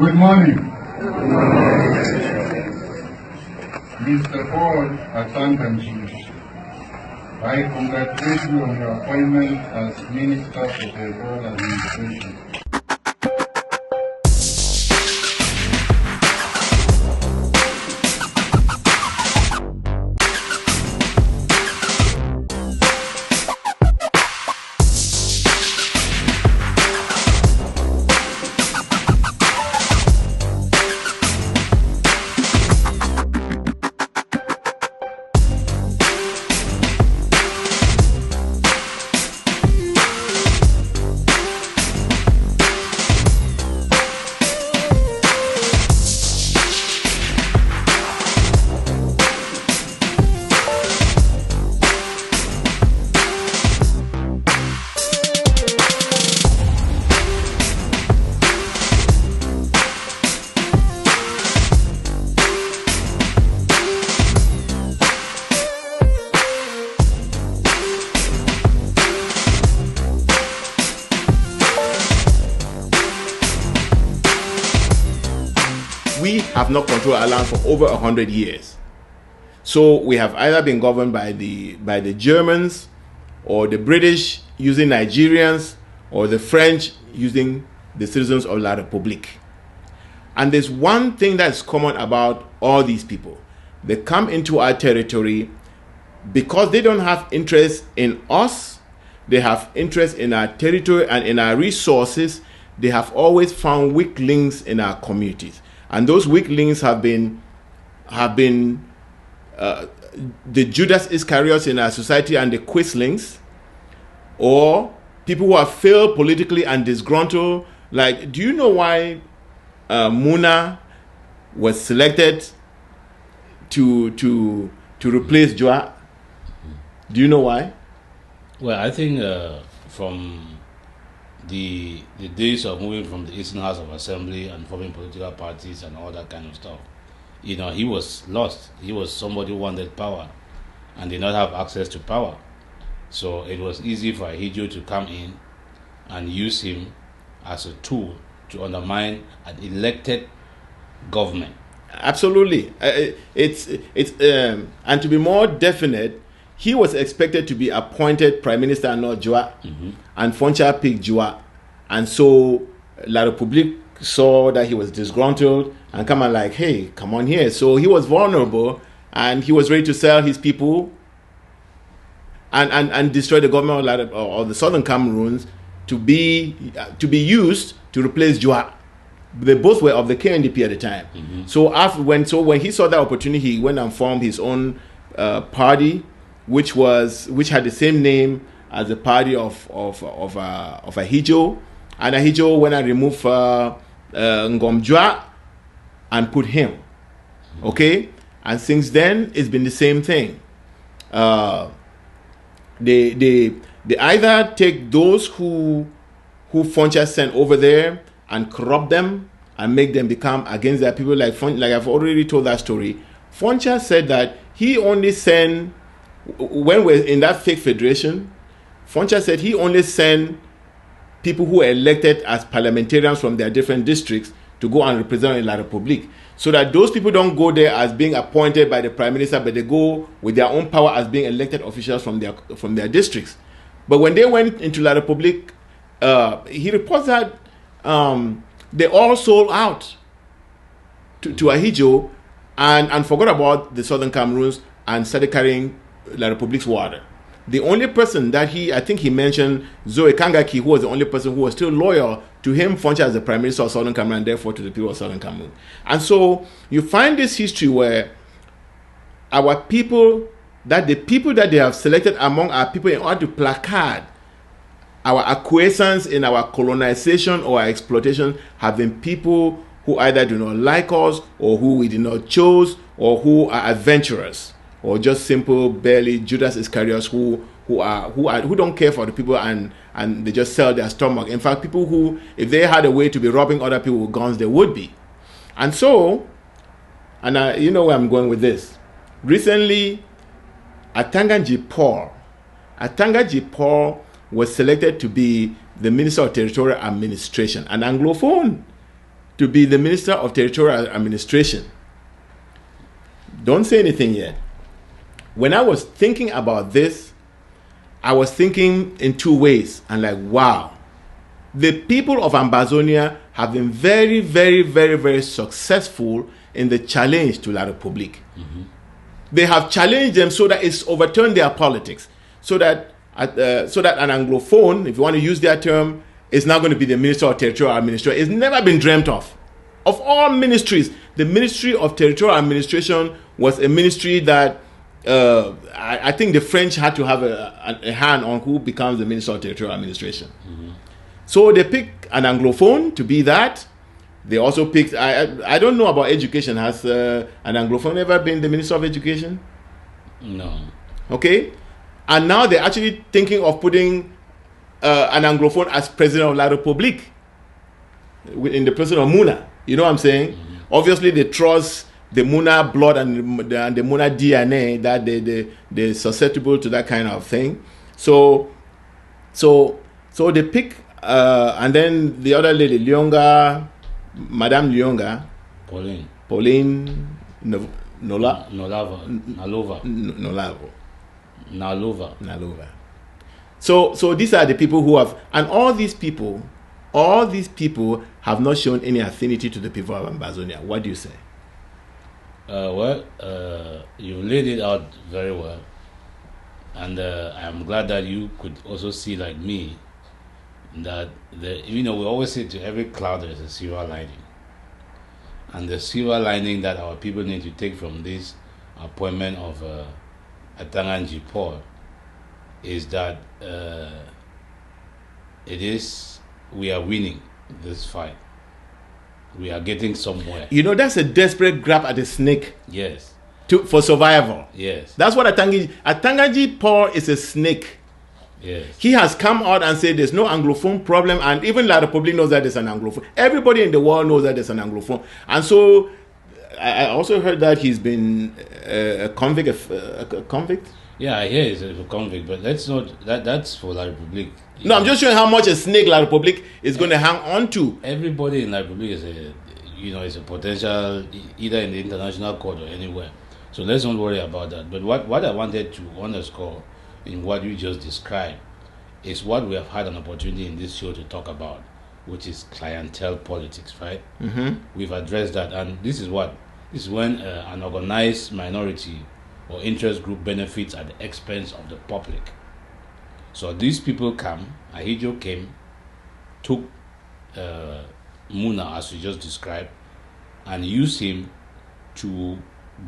Good morning. Mr. Paul Atanga, I congratulate you on your appointment as Minister for the Road Administration. We have not controlled our land for over 100 years. So we have either been governed by the Germans, or the British using Nigerians, or the French using the citizens of La République. And there's one thing that's common about all these people. They come into our territory because they don't have interest in us. They have interest in our territory and in our resources. They have always found weak links in our communities. And those weak links have been the Judas Iscariots in our society and the Quislings, or people who have failed politically and disgruntled. Like, do you know why Muna was selected to replace Joa? Do you know why? Well, I think from the days of moving from the Eastern House of Assembly and forming political parties and all that kind of stuff, you know, he was lost. He was somebody who wanted power and did not have access to power. So it was easy for Ahidjo to come in and use him as a tool to undermine an elected government. Absolutely. And to be more definite, he was expected to be appointed Prime Minister and not Joa, and Foncha picked Joa. And so La République saw that he was disgruntled and come on like, hey, come on here. So he was vulnerable and he was ready to sell his people and destroy the government of the Southern Cameroons to be used to replace Joa. They both were of the KNDP at the time. So when he saw that opportunity, he went and formed his own party, which had the same name as the party of Ahidjo, and Ahidjo went and removed Ngomjua and put him. Okay, and since then it's been the same thing. They either take those who Foncha sent over there and corrupt them and make them become against their people. Like I've already told that story. Foncha said that he only sent, when we're in that fake federation, Foncha said he only sent people who were elected as parliamentarians from their different districts to go and represent in La République, so that those people don't go there as being appointed by the prime minister, but they go with their own power as being elected officials from their districts. But when they went into La République, he reports that they all sold out to Ahidjo and forgot about the Southern Cameroons and started carrying La République's water. The only person that I think he mentioned, Zoe Kangaki, who was the only person who was still loyal to him, Foncha, as the Prime Minister of Southern Cameroon, and therefore to the people of Southern Cameroon. And so you find this history where our people, that the people that they have selected among our people in order to placard our acquiescence in our colonization or our exploitation have been people who either do not like us, or who we did not choose, or who are adventurers, or just simple, barely Judas Iscariots who don't care for the people and they just sell their stomach. In fact, people who, if they had a way to be robbing other people with guns, they would be. And so, you know where I'm going with this. Recently, Atanga G. Paul was selected to be the Minister of Territorial Administration, an Anglophone. to be the Minister of Territorial Administration. Don't say anything yet. When I was thinking about this, I was thinking in two ways. And like, wow, the people of Ambazonia have been very, very, very, very successful in the challenge to La Republique. Mm-hmm. They have challenged them so that it's overturned their politics. So that an Anglophone, if you want to use their term, is now going to be the Minister of Territorial Administration. It's never been dreamt of. Of all ministries, the Ministry of Territorial Administration was a ministry that I think the French had to have a hand on who becomes the Minister of Territorial Administration. Mm-hmm. So they picked an Anglophone to be that. They also picked, I don't know about education. Has an Anglophone ever been the Minister of Education? No. Okay. And now they're actually thinking of putting an Anglophone as President of La Republique in the person of Muna. You know what I'm saying? Mm-hmm. Obviously, they trust the Muna blood and the Muna DNA that they're susceptible to that kind of thing. So they pick, and then the other lady, Lyonga, Madame Lyonga, Pauline Nalova. So these are the people who have, and all these people have not shown any affinity to the people of Ambazonia. What do you say? You laid it out very well, and I'm glad that you could also see, like me, that we always say to every cloud there is a silver lining, and the silver lining that our people need to take from this appointment of Atanga and Paul is that we are winning this fight. We are getting somewhere. That's a desperate grab at a snake. Yes. For survival. Yes. That's what Atanga Paul is a snake. Yes. He has come out and said there's no Anglophone problem, and even La Republique knows that there's an Anglophone. Everybody in the world knows that there's an Anglophone. And so I also heard that he's been a convict. A convict? Yeah, I hear he's a convict, but that's for La Republique. No, I'm just showing how much a snake La Republique is going to hang on to. Everybody in La Republique is a potential, either in the international court or anywhere. So let's not worry about that. But what I wanted to underscore in what you just described is what we have had an opportunity in this show to talk about, which is clientele politics, right? Mm-hmm. We've addressed that, and this is when an organized minority or interest group benefits at the expense of the public. So these people Ahijo came, took Muna, as you just described, and used him to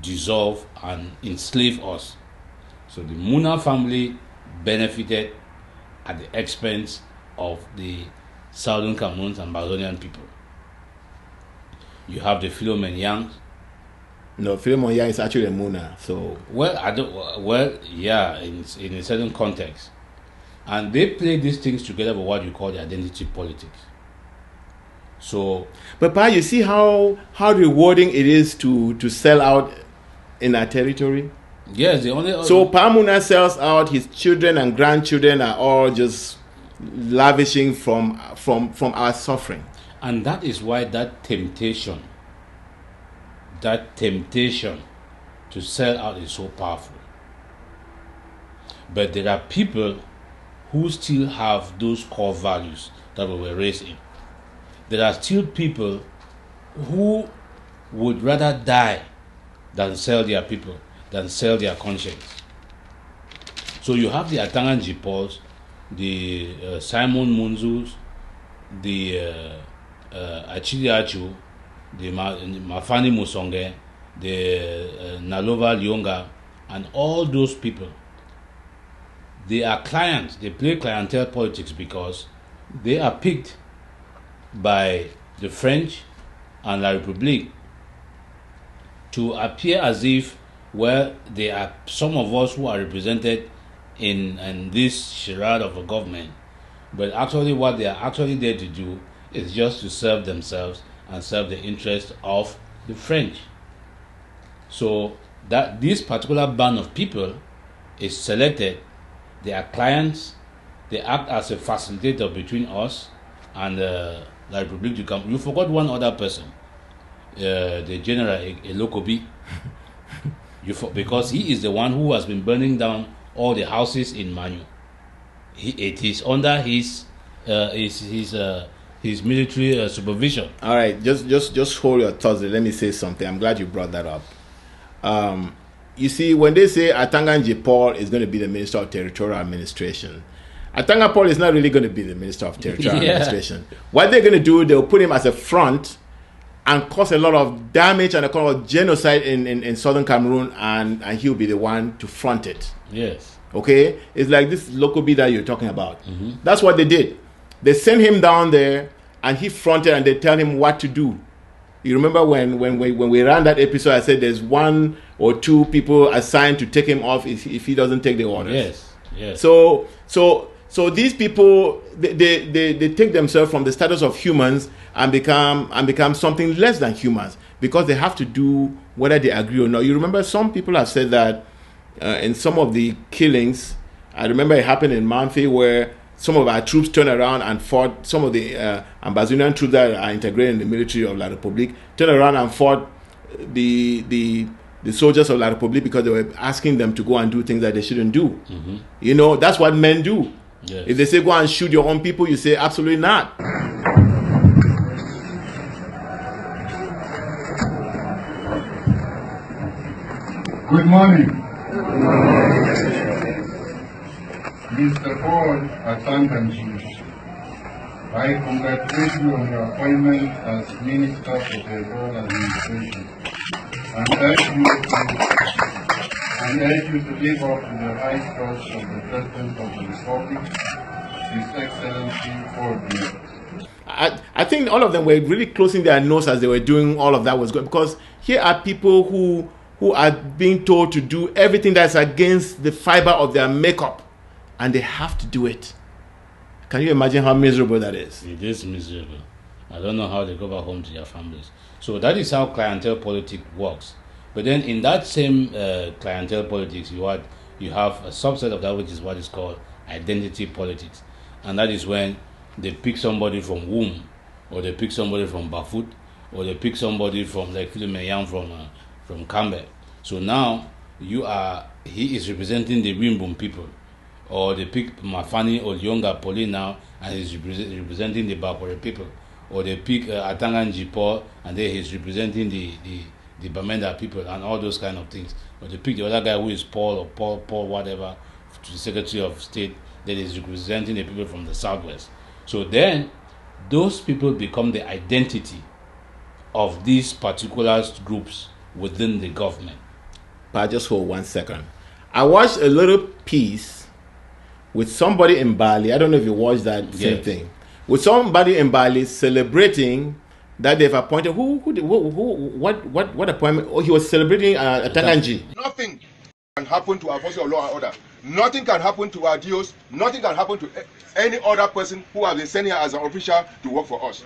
dissolve and enslave us. So the Muna family benefited at the expense of the Southern Cameroons and Ambazonian people. You have the Philomen Yang. No, Philemon Yang is actually a Muna. So in a certain context. And they play these things together with what you call the identity politics. So, but Pa, you see how rewarding it is to sell out in our territory? Yes, so Pa Muna sells out, his children and grandchildren are all just lavishing from our suffering. And that is why that temptation to sell out is so powerful. But there are people who still have those core values that we were raised in. There are still people who would rather die than sell their people, than sell their conscience. So you have the Atanga Pauls, the Simon Munzus, the Achille Achu, the Mafani Musonge, the Nalova Lyonga, and all those people. They are clients. They play clientele politics because they are picked by the French and La Republique to appear as if, they are some of us who are represented in this charade of a government, but actually what they are actually there to do is just to serve themselves and serve the interests of the French. So that this particular band of people is selected. They are clients. They act as a facilitator between us and La République du Cameroon. You forgot one other person, the general Elokobi. Because he is the one who has been burning down all the houses in Manu. It is under his military supervision. All right, just hold your thoughts. Let me say something. I'm glad you brought that up. You see, when they say Atanga Paul is going to be the Minister of Territorial Administration, Atanga Paul is not really going to be the Minister of Territorial Administration. What they're going to do, they'll put him as a front and cause a lot of damage and a kind of genocide in southern Cameroon, and he'll be the one to front it. Yes. Okay? It's like this local B that you're talking about. Mm-hmm. That's what they did. They sent him down there, and he fronted, and they tell him what to do. You remember when we ran that episode, I said there's 1 or 2 people assigned to take him off if he doesn't take the orders. Yes, yes. So these people, they take themselves from the status of humans and become something less than humans, because they have to do whether they agree or not. You remember some people have said that in some of the killings, I remember it happened in Manfi where some of our troops turned around and fought, some of the Ambazonian troops that are integrated in the military of La République turned around and fought the soldiers of La République because they were asking them to go and do things that they shouldn't do. Mm-hmm. You know, that's what men do. Yes. If they say go and shoot your own people, you say absolutely not. Good morning. Mr. Paul Atanga, I congratulate you on your appointment as Minister for the Rural Administration and urge you to live up to the high trust of the President of the Republic, His Excellency Paul Biya. I think all of them were really closing their nose as they were doing all of that was good, because here are people who are being told to do everything that's against the fiber of their makeup, and they have to do it. Can you imagine how miserable that is? It is miserable. I don't know how they go back home to their families. So that is how clientele politics works. But then in that same clientele politics, you have a subset of that, which is what is called identity politics. And that is when they pick somebody from Womb, or they pick somebody from Bafut, or they pick somebody from, like Philomeyan from Campbell. So now he is representing the Wimbum people. Or they pick Mafani or Yonga Poli now, and he's representing the Bapore people. Or they pick Atanga Njipor, and then he's representing the Bamenda people, and all those kind of things. Or they pick the other guy who is Paul whatever, to the Secretary of State, that is representing the people from the Southwest. So then, those people become the identity of these particular groups within the government. But just hold 1 second. I watched a little piece with somebody in Bali. I don't know if you watched that same thing. With somebody in Bali celebrating that they've appointed what appointment? Oh, he was celebrating Atanga. Nothing can happen to our forces of law and order. Nothing can happen to our DOs. Nothing can happen to any other person who has been sent here as an official to work for us.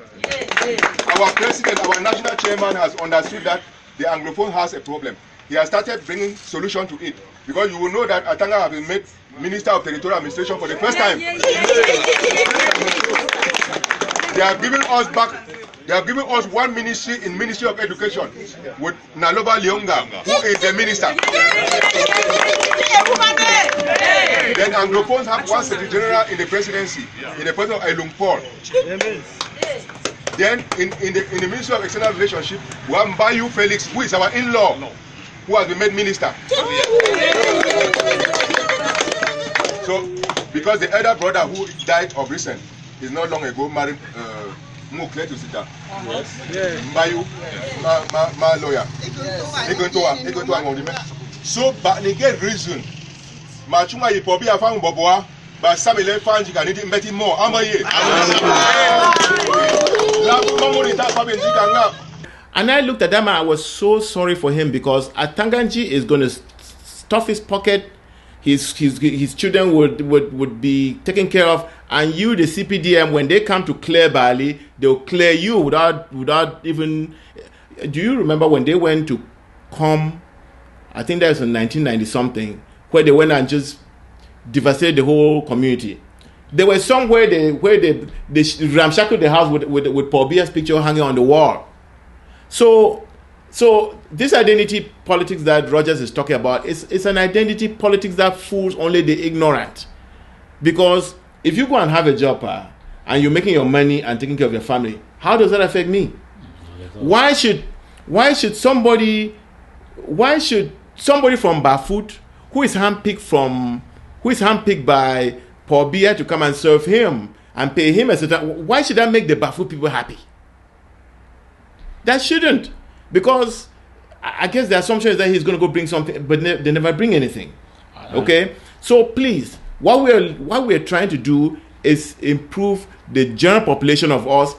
Our president, our national chairman has understood that the Anglophone has a problem. He has started bringing solution to it, because you will know that Atanga has been made Minister of Territorial Administration for the first time. They have given us back. They have given us one ministry in Ministry of Education with Naloba Leonga, who is the minister. Then Anglophones have one Secretary General in the presidency, in the person of Elung Paul. Then in the Ministry of External Relationship, we have Mbayu Felix, who is our in-law, who has been made minister. So, because the elder brother who died of recent is not long ago married Mukle to Sita. Mbayu, my lawyer. So, but the get reason, Machuma yi pobi afang boboa, but Samile Fanji can need betting more. And I looked at them and I was so sorry for him, because Atanganji is going to stuff his pocket. His children would be taken care of, and you, the CPDM, when they come to clear Bali, they'll clear you without even. Do you remember when they went to come? I think that was in 1990 something, where they went and just devastated the whole community. There were some where they ramshackled the house with Paul Biya's picture hanging on the wall. So this identity politics that Rogers is talking about is an identity politics that fools only the ignorant. Because if you go and have a job and you're making your money and taking care of your family, how does that affect me? Why should somebody from Bafut who is handpicked by Paul Biya to come and serve him and pay him why should that make the Bafut people happy? That shouldn't, because I guess the assumption is that he's going to go bring something, but they never bring anything. Okay, so please, what we're trying to do is improve the general population of us,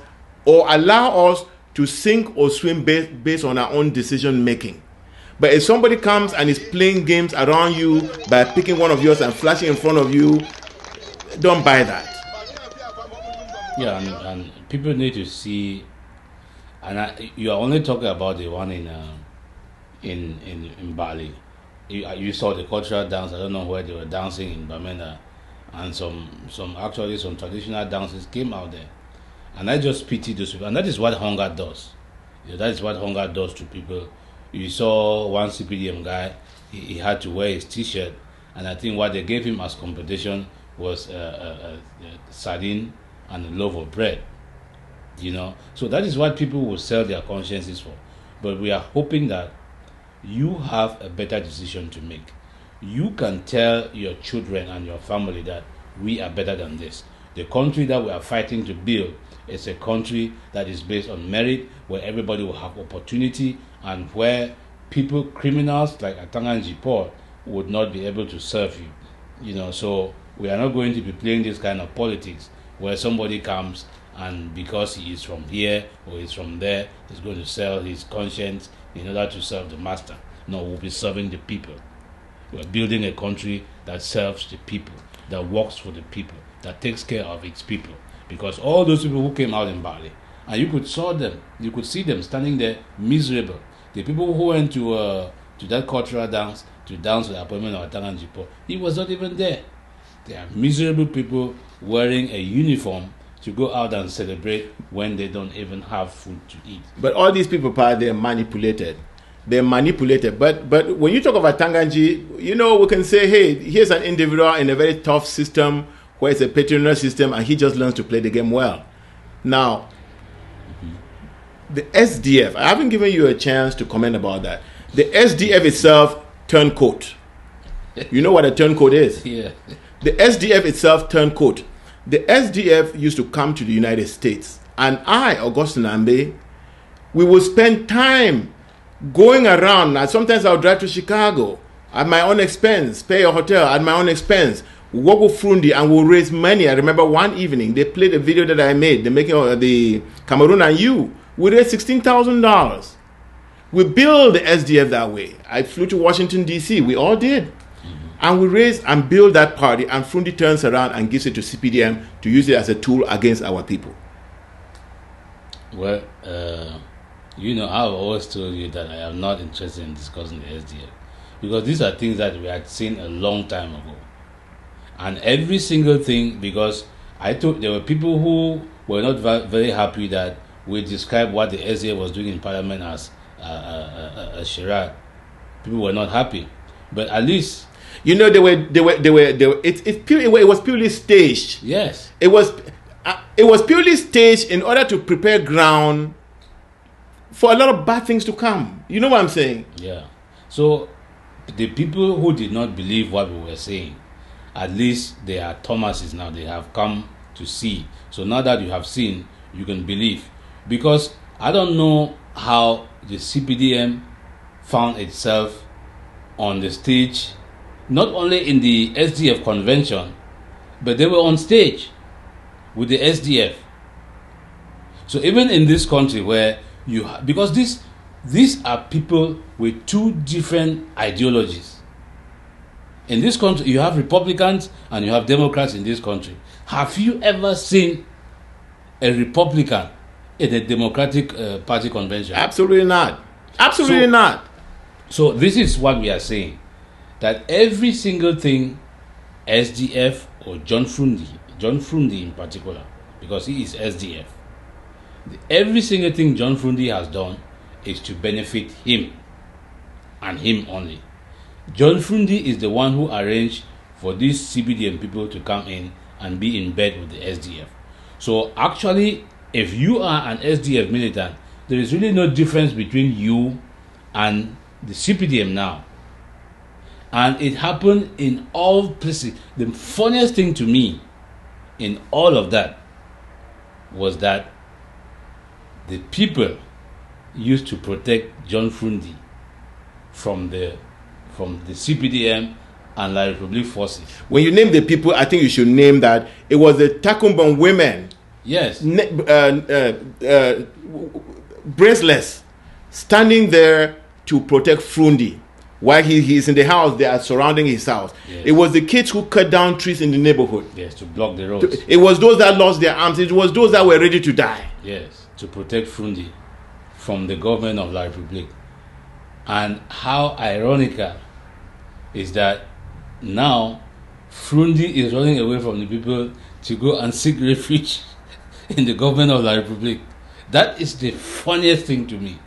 or allow us to sink or swim based on our own decision making. But if somebody comes and is playing games around you by picking one of yours and flashing in front of you, don't buy that. Yeah, and people need to see. And you are only talking about the one in Bali. You saw the cultural dance. I don't know where they were dancing in Bamenda, and some traditional dances came out there, and I just pity those people. And that is what hunger does. That is what hunger does to people. You saw one CPDM guy. He had to wear his T-shirt, and I think what they gave him as competition was a sardine and a loaf of bread. So that is what people will sell their consciences for. But we are hoping that you have a better decision to make. You can tell your children and your family that we are better than this. The country that we are fighting to build is a country that is based on merit, where everybody will have opportunity, and where criminals like Atanga and Jipor would not be able to serve you. So we are not going to be playing this kind of politics where somebody comes and because he is from here or he's from there, he's going to sell his conscience in order to serve the master. No, we'll be serving the people. We're building a country that serves the people, that works for the people, that takes care of its people. Because all those people who came out in Bali, and you could see them standing there miserable. The people who went to that cultural dance, to dance with the appointment of Atanga and Jipor, he was not even there. They are miserable people wearing a uniform to go out and celebrate when they don't even have food to eat. But all these people, they're manipulated. They're manipulated. But when you talk about Tanganji, we can say, hey, here's an individual in a very tough system where it's a patronage system, and he just learns to play the game well. Now, the SDF, I haven't given you a chance to comment about that. The SDF itself turncoat. You know what a turncoat is? Yeah. The SDF itself turncoat. The SDF used to come to the United States, and I, Augustine Ambe, we would spend time going around, and sometimes I'll drive to Chicago at my own expense, pay a hotel at my own expense, work with Frundi, and we'll raise money. I remember one evening, they played a video that I made, the making of the Cameroon and You. We raised $16,000. We built the SDF that way. I flew to Washington, D.C. We all did. And we raise and build that party, and Frundi turns around and gives it to CPDM to use it as a tool against our people. Well, I've always told you that I am not interested in discussing the SDF, because these are things that we had seen a long time ago. And every single thing, because there were people who were not very happy that we described what the SDF was doing in Parliament as a charade. People were not happy, but at least. It was purely staged. Yes. It was purely staged in order to prepare ground for a lot of bad things to come. You know what I'm saying? Yeah. So the people who did not believe what we were saying, at least they are Thomases now. They have come to see. So now that you have seen, you can believe. Because I don't know how the CPDM found itself on the stage, not only in the SDF convention, but they were on stage with the SDF. So even in this country where because these are people with two different ideologies. In this country, you have Republicans and you have Democrats in this country. Have you ever seen a Republican in a Democratic Party convention? Absolutely not. Absolutely not. So this is what we are saying, that every single thing SDF or John Frundi John Frundi in particular, because he is SDF. Every single thing John Frundi has done is to benefit him and him only. John Frundi is the one who arranged for these CBDM people to come in and be in bed with the SDF. So actually, if you are an SDF militant, there is really no difference between you and the CPDM now. And it happened in all places. The funniest thing to me in all of that was that the people used to protect John Frundi from the CPDM and La Republic forces. When you name the people, I think you should name that it was the Takumban women. Yes. Braceless, standing there to protect Frundi. While he's in the house, they are surrounding his house. Yes. It was the kids who cut down trees in the neighborhood. Yes, to block the roads. It was those that lost their arms. It was those that were ready to die. Yes, to protect Frundi from the government of La Republic. And how ironical is that now Frundi is running away from the people to go and seek refuge in the government of La Republic. That is the funniest thing to me.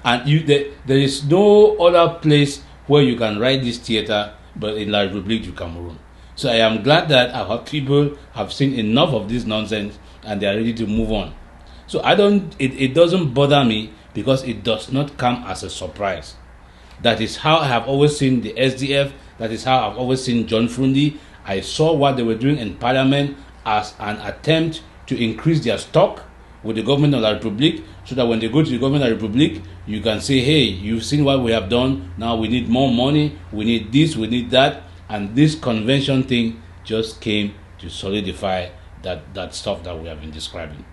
And there is no other place where you can write this theater but in La Republic du Cameroon. So I am glad that our people have seen enough of this nonsense and they are ready to move on. So it doesn't bother me because it does not come as a surprise. That is how I have always seen the SDF. That is how I've always seen John Frundi. I saw what they were doing in Parliament as an attempt to increase their stock with the government of La Republic, so that when they go to the government of La Republic, you can say, hey, you've seen what we have done, now we need more money, we need this, we need that. And this convention thing just came to solidify that stuff that we have been describing.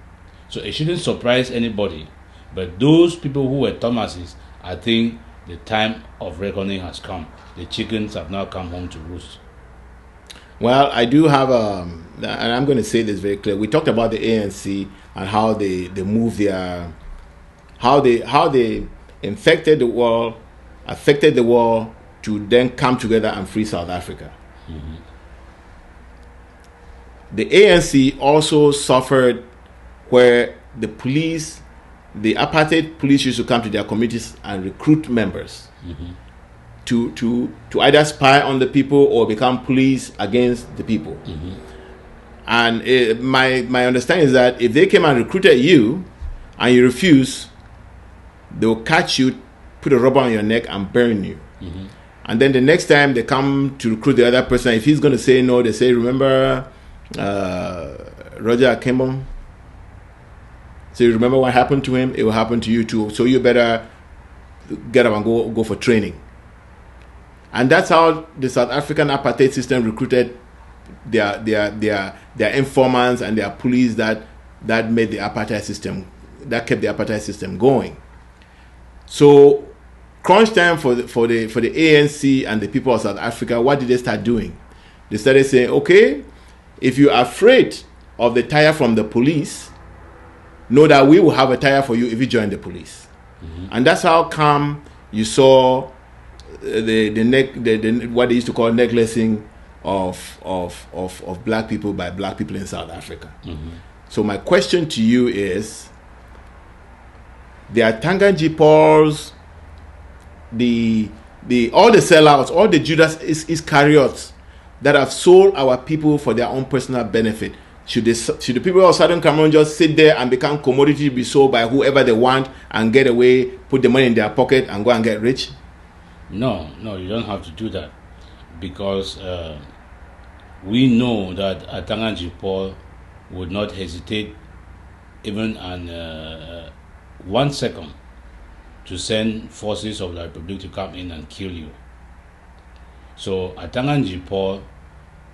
So it shouldn't surprise anybody. But those people who were Thomases, I think the time of reckoning has come. The chickens have now come home to roost. Well, I do have and I'm going to say this very clear. We talked about the ANC and how they moved their, how they infected the world, affected the world to then come together and free South Africa. Mm-hmm. The ANC also suffered where the police, the apartheid police used to come to their communities and recruit members. Mm-hmm. To either spy on the people or become police against the people. Mm-hmm. And my understanding is that if they came and recruited you and you refuse, they will catch you, put a rubber on your neck and burn you. Mm-hmm. And then the next time they come to recruit the other person, if he's going to say no, they say, remember Roger Akembo? So you remember what happened to him? It will happen to you too. So you better get up and go for training. And that's how the South African apartheid system recruited their informants and their police that made the apartheid system, that kept the apartheid system going. So crunch time for the ANC and the people of South Africa, what did they start doing? They started saying, okay, if you're afraid of the tire from the police, know that we will have a tire for you if you join the police. Mm-hmm. And that's how come you saw the what they used to call necklacing of black people by black people in South Africa. Mm-hmm. So my question to you is, the Atanga G-Pauls, all the sellouts, all the Judas Iscariots that have sold our people for their own personal benefit, should the people of Southern Cameroon just sit there and become commodity to be sold by whoever they want and get away, put the money in their pocket and go and get rich? No, you don't have to do that, because we know that Atanga G-Paul would not hesitate even 1 second to send forces of the Republic to come in and kill you. So Atanga G-Paul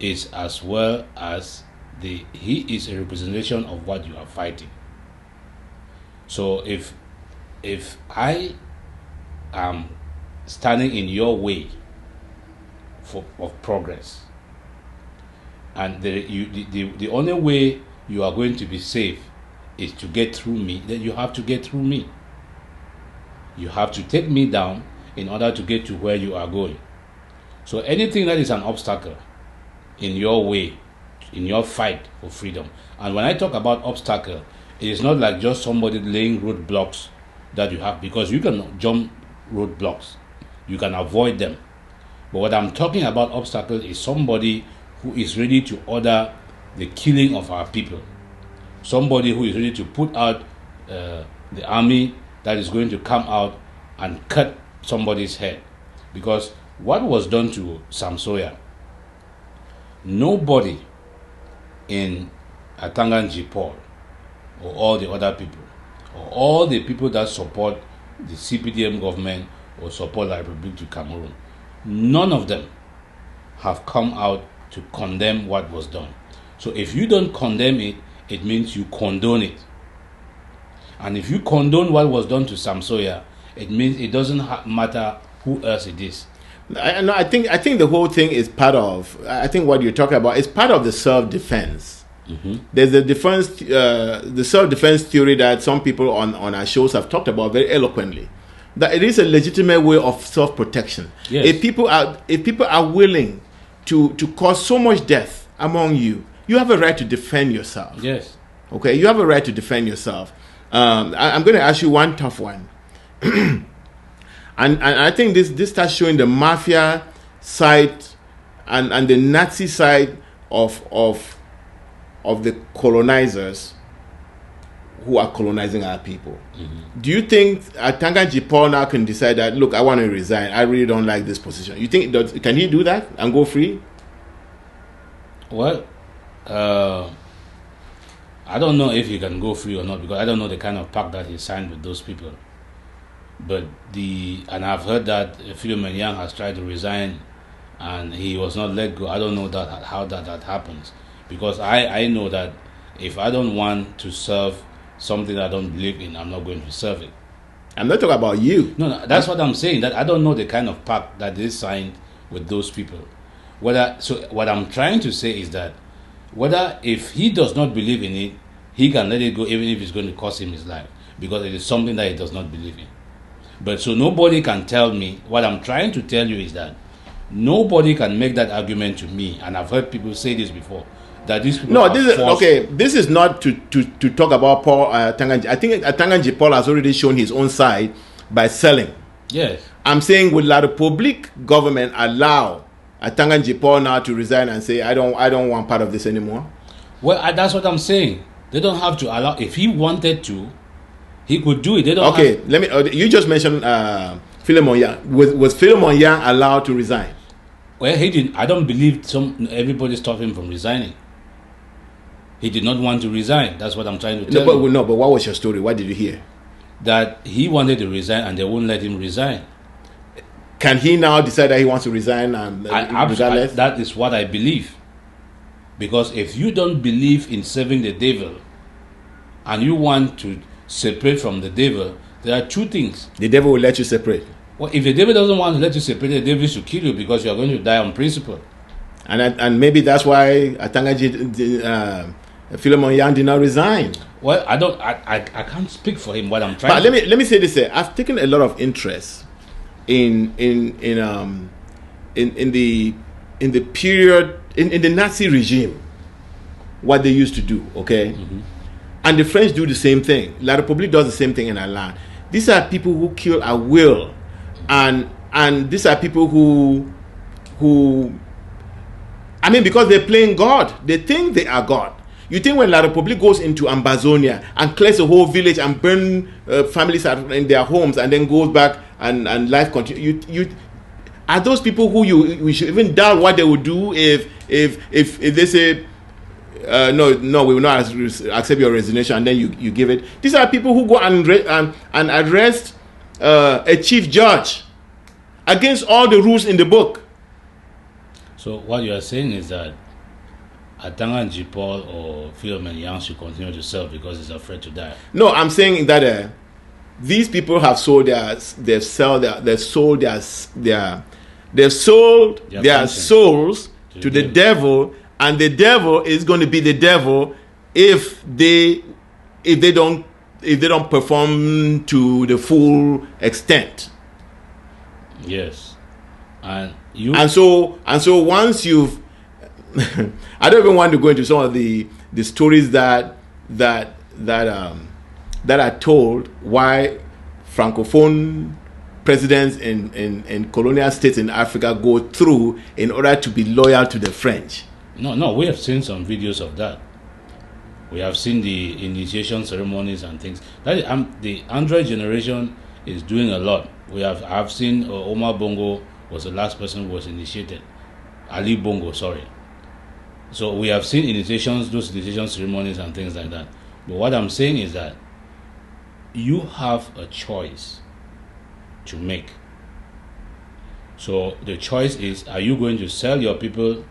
is, as well as he is a representation of what you are fighting. So if I am standing in your way of progress, and the only way you are going to be safe is to get through me, then you have to get through me. You have to take me down in order to get to where you are going. So anything that is an obstacle in your way in your fight for freedom. And when I talk about obstacle, it is not like just somebody laying roadblocks that you have, because you can jump roadblocks, you can avoid them. But what I'm talking about obstacle is somebody who is ready to order the killing of our people. Somebody who is ready to put out the army that is going to come out and cut somebody's head. Because what was done to Samsoya, nobody in Atanga and Jipol, or all the other people, or all the people that support the CPDM government or support the Republic to Cameroon, none of them have come out to condemn what was done. So if you don't condemn it, it means you condone it. And if you condone what was done to Samsoya, it means it doesn't matter who else it is. I think the whole thing is part of. I think what you're talking about is part of the self-defense. Mm-hmm. There's the self-defense theory that some people on our shows have talked about very eloquently. That it is a legitimate way of self-protection. Yes. If people are willing to cause so much death among you, you have a right to defend yourself. Yes. Okay, you have a right to defend yourself. I'm going to ask you one tough one. And I think this starts showing the mafia side and the Nazi side of the colonizers who are colonizing our people. Mm-hmm. Do you think Atanga Jipol now can decide that, look, I want to resign, I really don't like this position? You think can he do that and go free? Well, I don't know if he can go free or not, because I don't know the kind of pact that he signed with those people. But and I've heard that Philemon Yang has tried to resign and he was not let go. I don't know how that happens, because I know that if I don't want to serve something I don't believe in, I'm not going to serve it. I'm not talking about you. No, that's what I'm saying. That I don't know the kind of pact that is signed with those people. So what I'm trying to say is that whether if he does not believe in it, he can let it go, even if it's going to cost him his life, because it is something that he does not believe in. But so nobody can tell me. What I'm trying to tell you is that nobody can make that argument to me, and I've heard people say this before, that these people this is not to talk about Paul Atanga. I think Atanga Jipol has already shown his own side by selling. Yes. I'm saying, will La Republic government allow Atanga Jipol now to resign and say, I don't want part of this anymore? Well, that's what I'm saying. They don't have to allow. If he wanted to, he could do it. They don't. Okay, let me. You just mentioned Philemon Yang. Was Philemon Yang allowed to resign? Well, he didn't. I don't believe everybody stopped him from resigning. He did not want to resign. That's what I'm trying to tell you. But what was your story? What did you hear? That he wanted to resign and they won't let him resign. Can he now decide that he wants to resign? Regardless? That is what I believe. Because if you don't believe in serving the devil and you want to separate from the devil, there are two things. The devil will let you separate. Well, if the devil doesn't want to let you separate, the devil should kill you, because you are going to die on principle. And maybe that's why Philemon Yang did not resign. Well, I can't speak for him. What I'm trying. But let me say this here. I've taken a lot of interest in the period in the Nazi regime, what they used to do. Okay. Mm-hmm. And the French do the same thing. La République does the same thing in our land. These are people who kill at will, and these are people who I mean, because they're playing God, they think they are God. You think when La République goes into Ambazonia and clears a whole village and burn families in their homes and then goes back and life continues, you are those people who we should even doubt what they would do if they say no, we will not accept your resignation, and then you give it. These are people who go and arrest a chief judge against all the rules in the book. So what you are saying is that Atanga and Jipol or Philemon Yang should continue to serve because he's afraid to die. No, I'm saying that these people have sold their souls to the devil, and the devil is going to be the devil if they don't perform to the full extent. Yes, and so once you've I don't even want to go into some of the stories that are told why francophone presidents in colonial states in Africa go through in order to be loyal to the French. No, we have seen some videos of that. We have seen the initiation ceremonies and things. The Android generation is doing a lot. I've seen Omar Bongo was the last person who was initiated. Ali Bongo, sorry. So we have seen those initiation ceremonies and things like that. But what I'm saying is that you have a choice to make. So the choice is, are you going to sell your people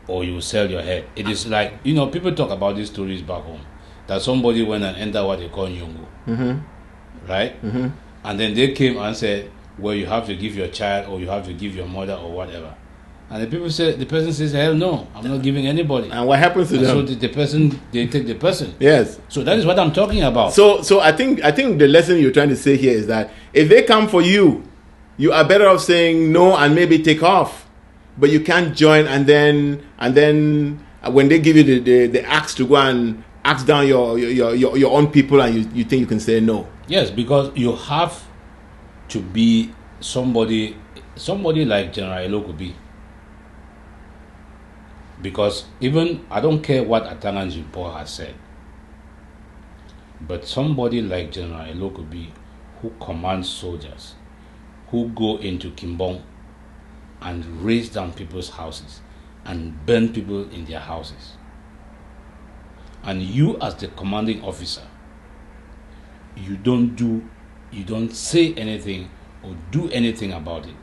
or you sell your head? It is like, people talk about these stories back home, that somebody went and entered what they call Nyongo. Mm-hmm. Right? Mm-hmm. And then they came and said, well, you have to give your child or you have to give your mother or whatever. And the person says, hell no, I'm not giving anybody. And what happens to them? So they take the person. Yes. So that is what I'm talking about. So I think the lesson you're trying to say here is that if they come for you, you are better off saying no and maybe take off. But you can't join and then when they give you the axe to go and axe down your own people and you think you can say no. Yes, because you have to be somebody like General Elo could be. Because even, I don't care what Atanga Jimpo has said, but somebody like General Elo could be, who commands soldiers, who go into Kimbong and raise down people's houses and burn people in their houses. And you as the commanding officer, you don't say anything or do anything about it.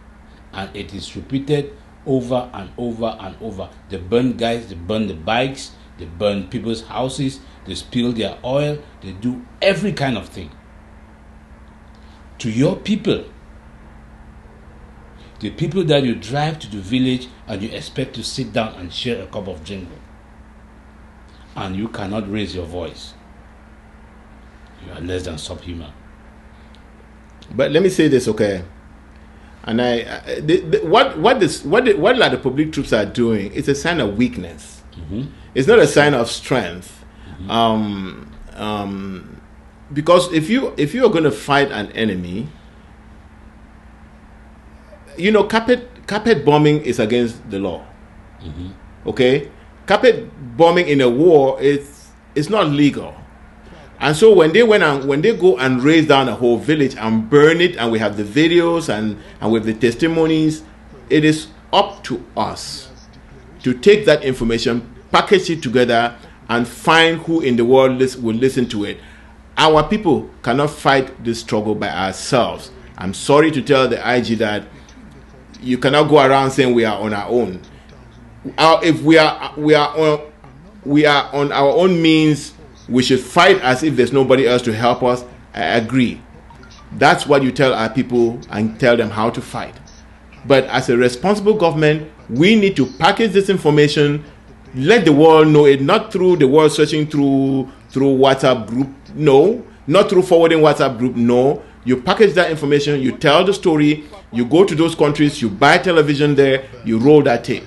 And it is repeated over and over and over. They burn guys, they burn the bikes, they burn people's houses, they spill their oil, they do every kind of thing. To your people, the people that you drive to the village and you expect to sit down and share a cup of drink with, and you cannot raise your voice, you are less than subhuman. But let me say this, okay? And what the public troops are doing is a sign of weakness. Mm-hmm. It's not a sign of strength. Mm-hmm. Because if you are going to fight an enemy, carpet bombing is against the law. Mm-hmm. Okay, carpet bombing in a war is not legal. And so when they go and raise down a whole village and burn it, and we have the videos and with the testimonies, it is up to us to take that information, package it together, and find who in the world will listen to it. Our people cannot fight this struggle by ourselves. I'm sorry to tell the IG that you cannot go around saying we are on our own. If we are on our own means, we should fight as if there's nobody else to help us. I agree. That's what you tell our people and tell them how to fight. But as a responsible government, we need to package this information, let the world know it, not through the world searching through WhatsApp group, no. Not through forwarding WhatsApp group, no. You package that information, you tell the story, you go to those countries, you buy television there, you roll that tape,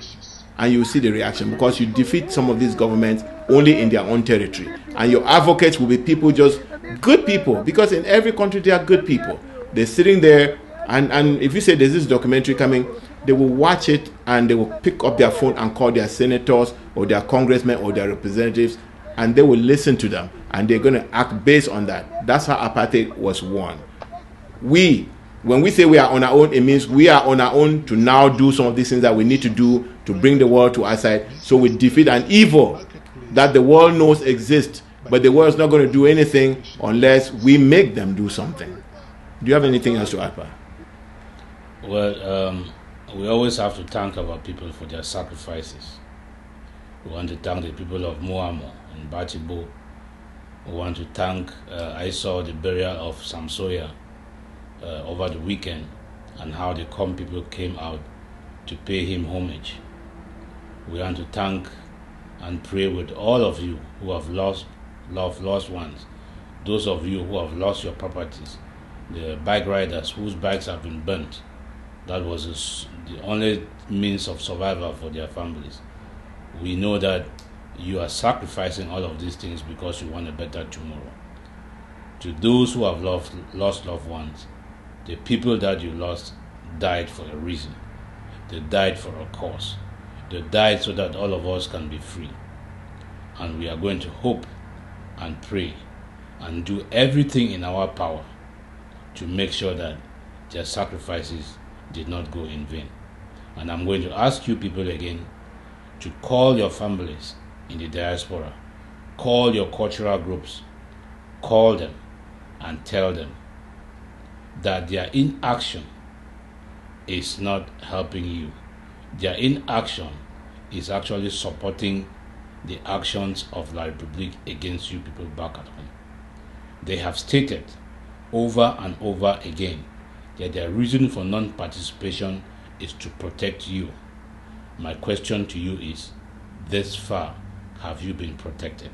and you see the reaction, because you defeat some of these governments only in their own territory. And your advocates will be people, just good people, because in every country there are good people. They're sitting there, and if you say there's this documentary coming, they will watch it and they will pick up their phone and call their senators or their congressmen or their representatives, and they will listen to them, and they're going to act based on that. That's how apartheid was won. When we say we are on our own, it means we are on our own to now do some of these things that we need to do to bring the world to our side, so we defeat an evil that the world knows exists, but the world is not going to do anything unless we make them do something. Do you have anything else to add, Pa? Well, we always have to thank our people for their sacrifices. We want to thank the people of Moamo and Batibo. We want to thank, I saw the burial of Samsoya over the weekend, and how the Com people came out to pay him homage. We want to thank and pray with all of you who have lost loved ones, those of you who have lost your properties, the bike riders whose bikes have been burnt. That was the only means of survival for their families. we know that you are sacrificing all of these things because you want a better tomorrow. To those who have lost loved ones, the people that you lost died for a reason. They died for a cause. They died so that all of us can be free. And we are going to hope and pray and do everything in our power to make sure that their sacrifices did not go in vain. And I'm going to ask you people again to call your families in the diaspora, call your cultural groups, call them and tell them that their inaction is not helping you. Their inaction is actually supporting the actions of La Republique against you people back at home. They have stated over and over again that their reason for non-participation is to protect you. My question to you is, this far, have you been protected?